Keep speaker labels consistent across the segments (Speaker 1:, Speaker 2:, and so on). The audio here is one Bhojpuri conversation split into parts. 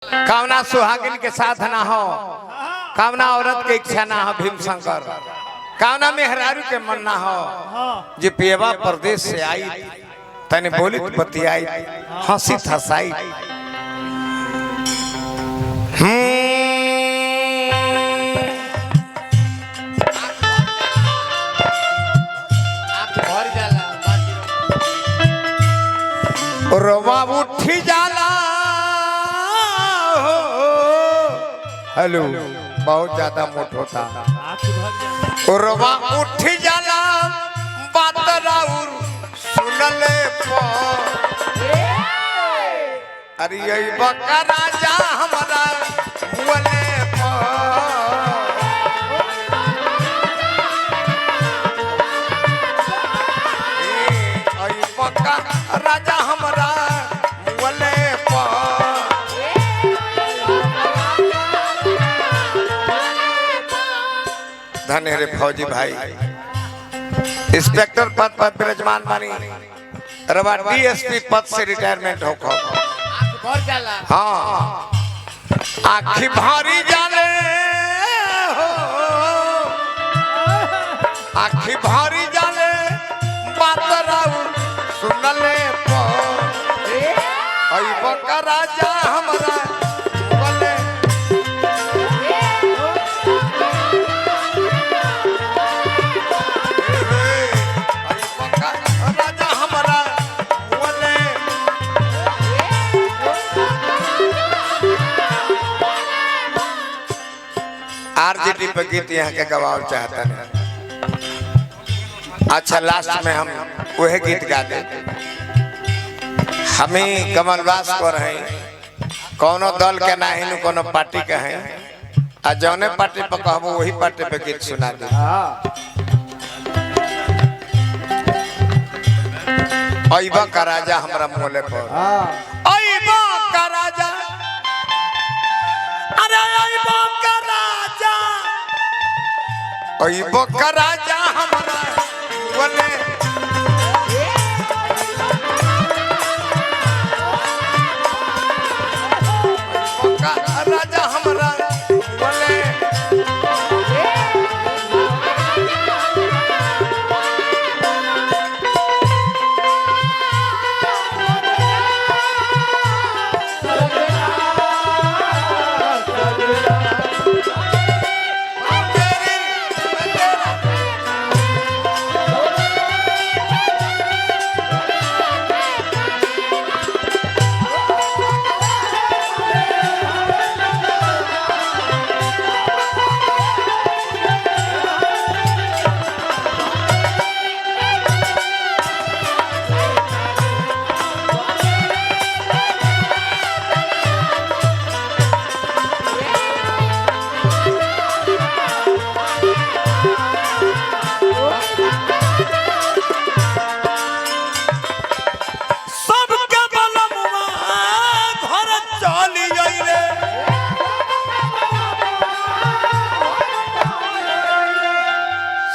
Speaker 1: कामना सुहागिन के साथ ना हो, कामना औरत के इच्छा ना हो। भीम शंकर कामना मेहरारू के मन ना हो। जे पियवा प्रदेश से आई तने बोलित बतियाई हंसी हंसाई। रोवा उठी जाला। हेलो बहुत ज्यादा मोट होता। रोवा उठी जाला बात राउर सुनले अरे यही बका राजा हमारा बोले बका राजा हमारा बोले धन्य रे फौजी भाई इंस्पेक्टर पद पर विराजमान मानी रवा डीएसपी पद से रिटायरमेंट हो। हाँ आखी भारी जाले हो, आखी भारी जाले बात राउर सुनले बका राजा हमारा बोले राजा हमारा बोले। आरजेडी पे गीत यहाँ के गवाव चाहता है। अच्छा लास्ट में हम वह गीत गा दे। हमें कमलवास को रहे कोनो दल के ना ही कोनो पार्टी के हैं आ जौने पार्टी पे कहबो वही पार्टी पे गीत सुना दे। अइबा का राजा हमरा मोले पर अइबा का राजा अरे अइबा का राजा अइबा का राजा हमरा बोले राजा हमरा बोले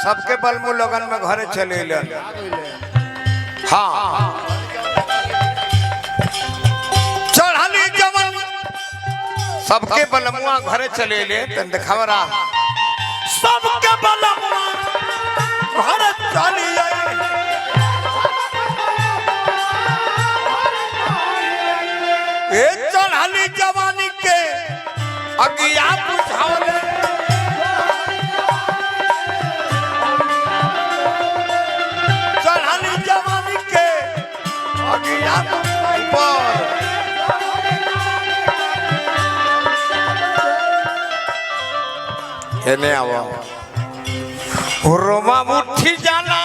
Speaker 1: सबके बलमु लगन में घरे चले लन। हाँ चढ़ाली जवन सबके बलमुआ घरे चले ले तन दिखावरा सबके बलमुआ घरे चली ए चढ़ाली जवानी के अगिया बुझावले एने आवा रोमा उठी जाला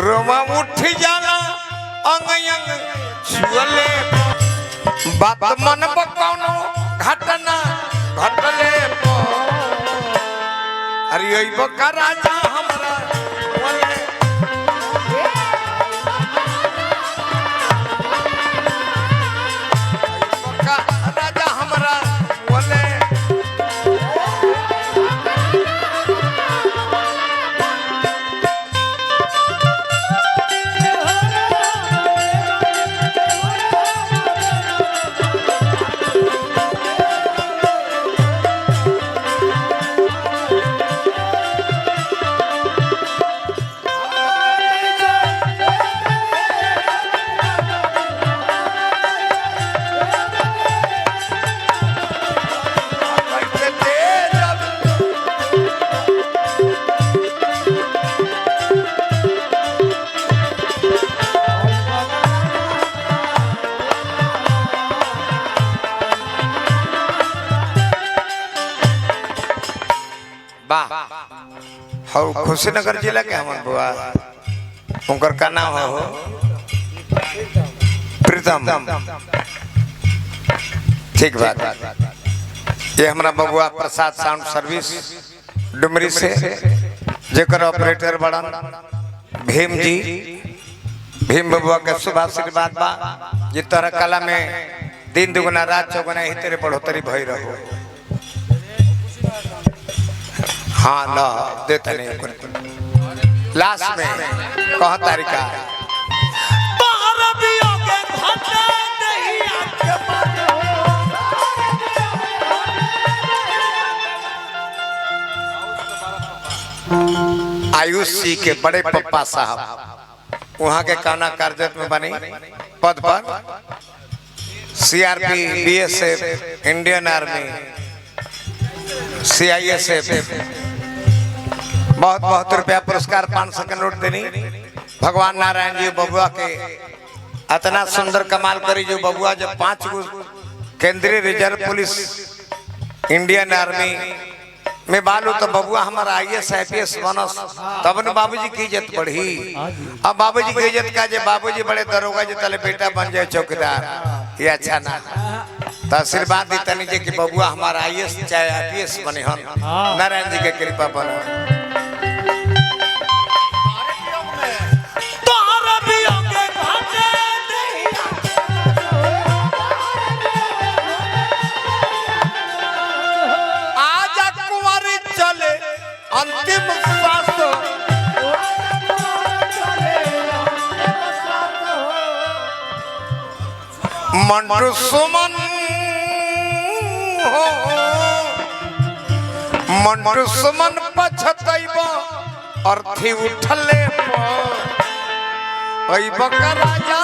Speaker 1: रोमा उठी जाला अंग अंग छुअले बात मन बकौनो घटना घटले अरे यही बका राजा हमरा बोले बका राजा हमरा बोले वाह हो खुशीनगर जिला के हमन बुआ उनकर का नाम हो प्रीतम ठीक बात ये हमारा बबुआ प्रसाद साउंड सर्विस डुमरी से जेकर ऑपरेटर बड़न भीम जी भीम बबुआ के शुभ आशीर्वाद बा ये तरह कला में दिन दुगुना रात चौगुना ही तेरे बढ़ोतरी भई रहो हाँ न देता नहीं लास्ट में कह तारिका आयुष जी के बड़े पप्पा साहब वहां के काना कार्यरत में बनी पद पर CRP BSF Indian army CISF बहुत बहुत रुपया पुरस्कार 500 का नोट देनी भगवान नारायण जी बबुआ के इतना सुंदर कमाल करी जो बबुआ जब 5 केंद्रीय रिजर्व पुलिस इंडियन आर्मी में बालू तो बबुआ हमारा आईएएस आईपीएस बनस तब न बाबूजी की इज्जत बढ़ी अब बाबूजी की इज्जत का जे बाबूजी बड़े दरोगा जे तले बेटा बन जाए चौकीदार ये अच्छा ना तो आशीर्वाद दी तनी जे कि बबुआ हमारा आईएएस चाहे आईपीएस बने हम नारायण जी के कृपा बनो अंतिम सांस मंटू सुमन हो मंटू सुमन पछतैब अर्थी उठले राजा